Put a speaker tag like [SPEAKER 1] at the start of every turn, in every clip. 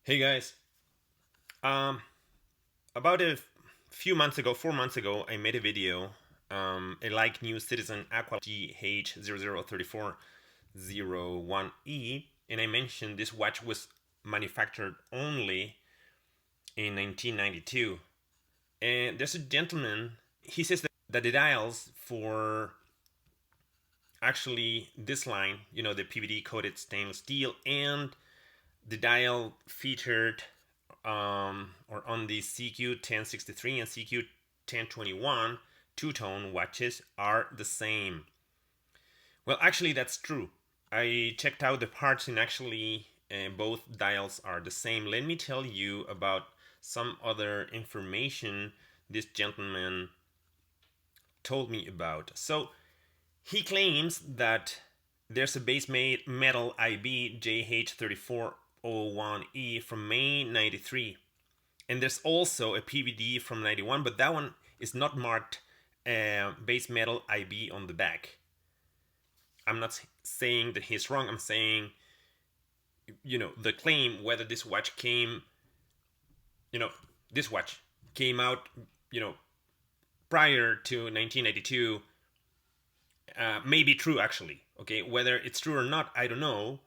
[SPEAKER 1] Hey guys, um, about a few months ago, 4 months ago, I made a video, a like new Citizen Aqualand GH003401E, and I mentioned this watch was manufactured only in 1992. And there's a gentleman, he says that the dials for actually this line, the PVD coated stainless steel, and the dial featured or on the CQ1063 and CQ1021 two-tone watches are the same. Well, actually, that's true. I checked out the parts, and actually, both dials are the same. Let me tell you about some other information this gentleman told me about. So, he claims that there's a base metal IB JH3401E from May 93. And there's also a PVD from 91, but that one is not marked base metal IB on the back. I'm not saying that he's wrong. I'm saying, the claim whether this watch came, this watch came out, prior to 1982 may be true actually. Okay, whether it's true or not, I don't know.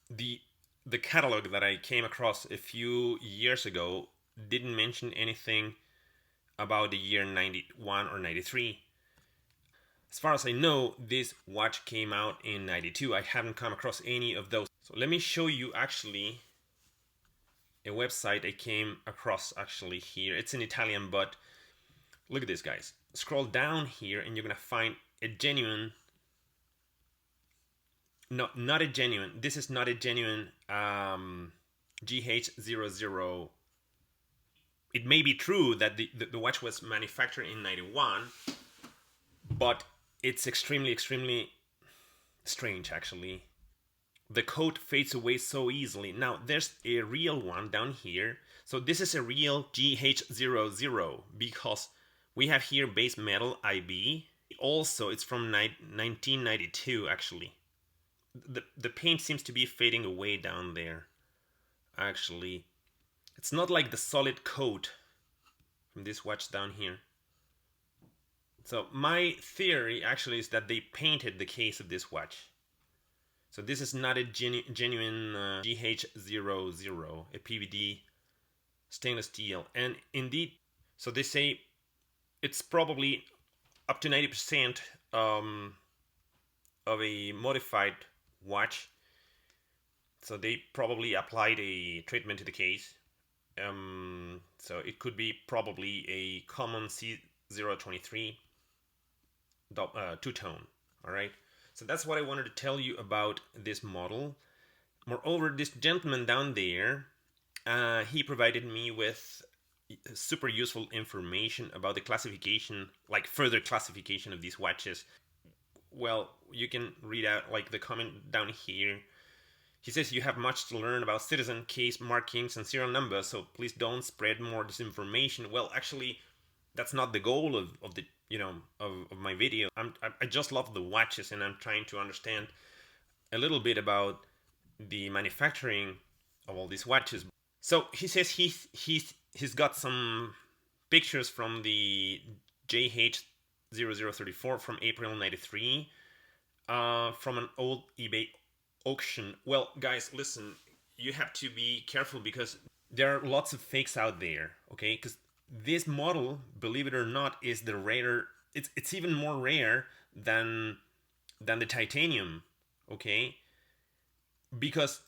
[SPEAKER 1] The the catalog that I came across a few years ago didn't mention anything about the year 91 or 93. As far as I know, this watch came out in 92. I haven't come across any of those. So let me show you actually a website I came across actually here. It's in Italian, but look at this, guys. Scroll down here and you're gonna find a genuine. No, not a genuine. This is not a genuine GH00. It may be true that the watch was manufactured in 91, but it's extremely strange actually. The coat fades away so easily. Now there's a real one down here. So this is a real GH00 because we have here base metal IB. Also, it's from 1992 actually. The paint seems to be fading away down there. Actually, it's not like the solid coat from this watch down here. So my theory actually is that they painted the case of this watch. So this is not a genuine GH00, a PVD stainless steel. And indeed, so they say it's probably up to 90% of a modified watch. So they probably applied a treatment to the case. So it could be probably a common C023 two-tone. All right. So that's what I wanted to tell you about this model. Moreover, this gentleman down there, he provided me with super useful information about the classification, like further classification of these watches. Well, you can read out like the comment down here. He says you have much to learn about Citizen case markings and serial numbers, so please don't spread more disinformation. Well, actually, that's not the goal of the of my video. I just love the watches, and I'm trying to understand a little bit about the manufacturing of all these watches. So he says he's got some pictures from the JH0034 from April 93 from an old eBay auction. Well, guys, listen, you have to be careful because there are lots of fakes out there, okay? Because this model, believe it or not, is the rarer. It's even more rare than the titanium, okay? Because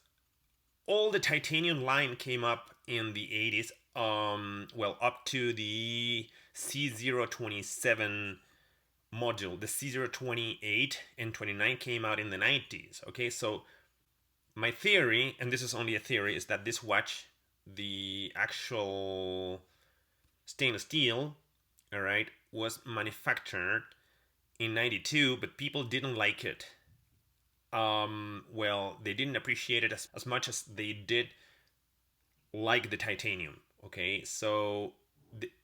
[SPEAKER 1] all the titanium line came up in the 80s, well, up to the C027 module. The C028 and 29 came out in the 90s, okay? So my theory, and this is only a theory, is that this watch, the actual stainless steel, all right, was manufactured in 92, but people didn't like it. Well, they didn't appreciate it as much as they did like the titanium, okay? So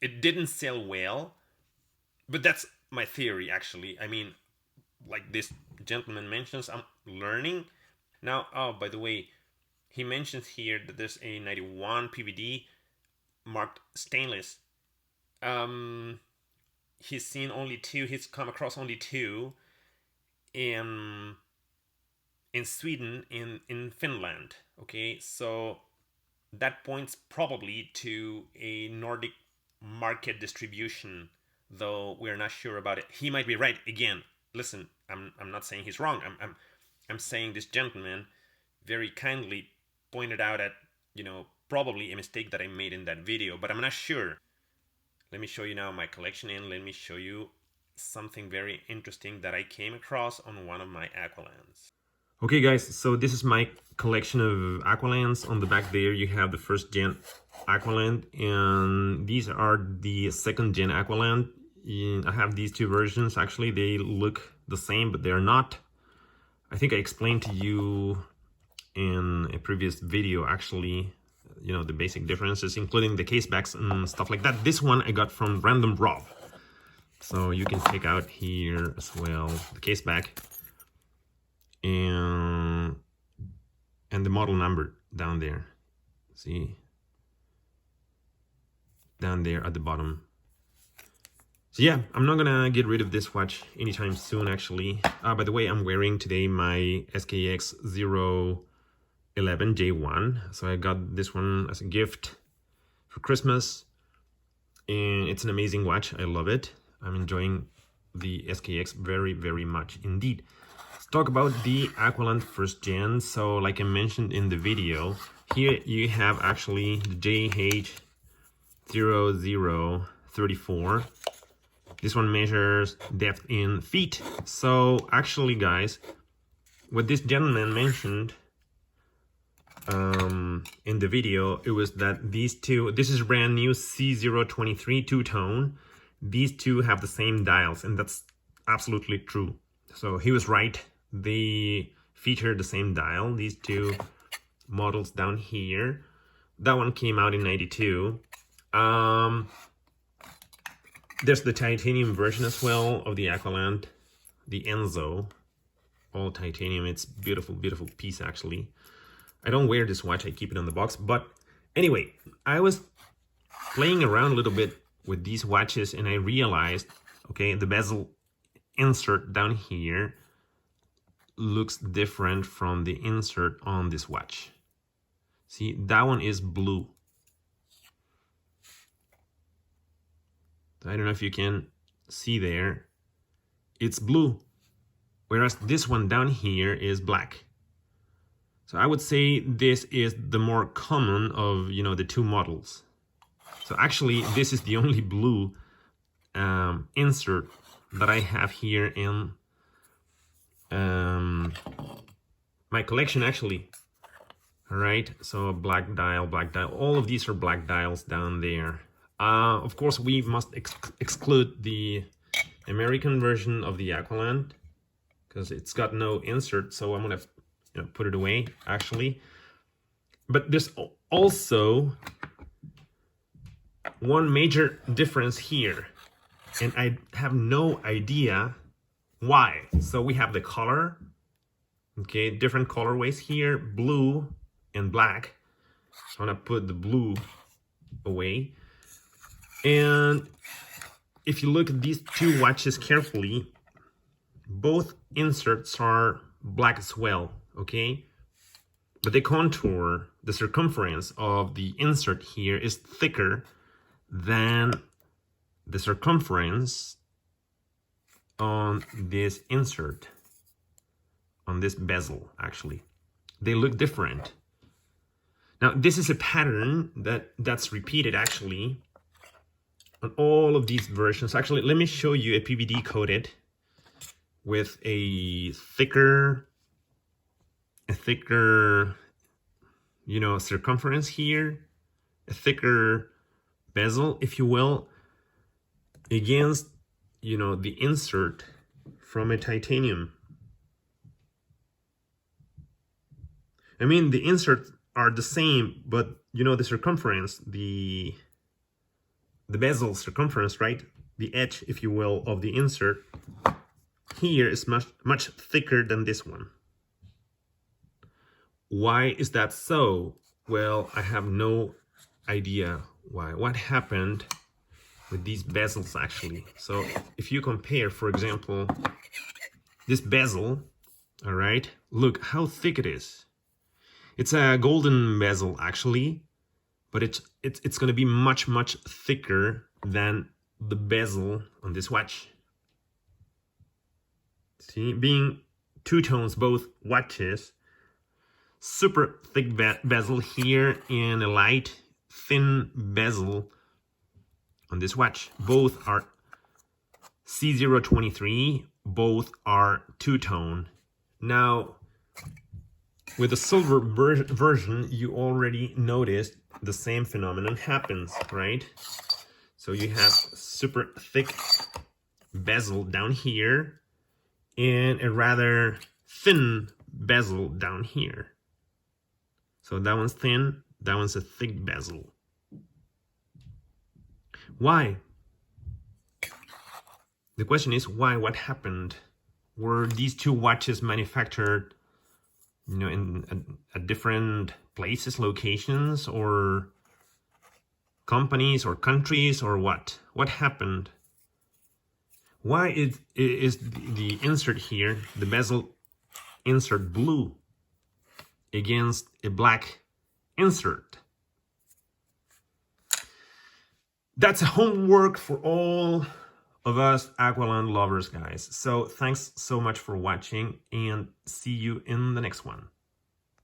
[SPEAKER 1] it didn't sell well, but that's my theory actually. I mean, like this gentleman mentions, I'm learning. Now, oh, by the way, he mentions here that there's a 91 PVD marked stainless. He's seen only two. He's come across only two in Sweden, in Finland. Okay, so that points probably to a Nordic market distribution, though we're not sure about it. He might be right. Again, listen, I'm not saying he's wrong. I'm saying this gentleman very kindly pointed out at, probably a mistake that I made in that video, but I'm not sure. Let me show you now my collection, and let me show you something very interesting that I came across on one of my Aqualands. Okay guys, so this is my collection of Aqualands. On the back there you have the first gen Aqualand, and these are the second gen Aqualand. I have these two versions. Actually, they look the same, but they're not. I think I explained to you in a previous video, actually, the basic differences, including the case backs and stuff like that. This one I got from Random Rob. So you can check out here as well the case back and the model number down there. See? Down there at the bottom. So yeah, I'm not gonna get rid of this watch anytime soon, actually. By the way, I'm wearing today my SKX 011 J1. So I got this one as a gift for Christmas. And it's an amazing watch. I love it. I'm enjoying the SKX very, very much indeed. Let's talk about the Aqualand first gen. So like I mentioned in the video, here you have actually the JH0034. This one measures depth in feet. So actually, guys, what this gentleman mentioned in the video, it was that these two, this is brand new C023 two-tone. These two have the same dials, and that's absolutely true. So he was right. They feature the same dial, these two models down here. That one came out in '92. There's the titanium version as well of the Aqualand, the Enzo, all titanium. It's beautiful, beautiful piece, actually. I don't wear this watch, I keep it on the box. But anyway, I was playing around a little bit with these watches, and I realized, okay, the bezel insert down here looks different from the insert on this watch. See, that one is blue. I don't know if you can see there. It's blue, whereas this one down here is black. So I would say this is the more common of, the two models. So actually, this is the only blue insert that I have here in my collection, actually. All right, so black dial, all of these are black dials down there. Of course, we must exclude the American version of the Aqualand because it's got no insert, so I'm gonna put it away, actually. But there's also one major difference here, and I have no idea why. So we have the color, okay, different colorways here, blue and black. So I'm gonna put the blue away. And if you look at these two watches carefully, both inserts are black as well, okay? But the contour, the circumference of the insert here is thicker than the circumference on this insert, on this bezel, actually. They look different. Now, this is a pattern that's repeated, actually, on all of these versions. Actually, let me show you a PVD coated with a thicker, circumference here, a thicker bezel, if you will, against, the insert from a titanium. I mean, the inserts are the same, but, the circumference, the bezel circumference, right? The edge, if you will, of the insert here is much thicker than this one. Why is that so? Well, I have no idea why. What happened with these bezels actually? So if you compare, for example, this bezel, all right, look how thick it is. It's a golden bezel actually, but it's going to be much thicker than the bezel on this watch. See, being two tones both watches, super thick bezel here and a light thin bezel on this watch. Both are C023, both are two-tone. Now, with the silver version, you already noticed the same phenomenon happens, right? So you have super thick bezel down here and a rather thin bezel down here. So that one's thin, that one's a thick bezel. Why? The question is why? What happened? Were these two watches manufactured, you know, in at different places, locations, or companies, or countries, or what? What happened? Why is the insert here, the bezel insert, blue against a black insert? That's homework for all of us Aqualand lovers, guys. So thanks so much for watching, and see you in the next one.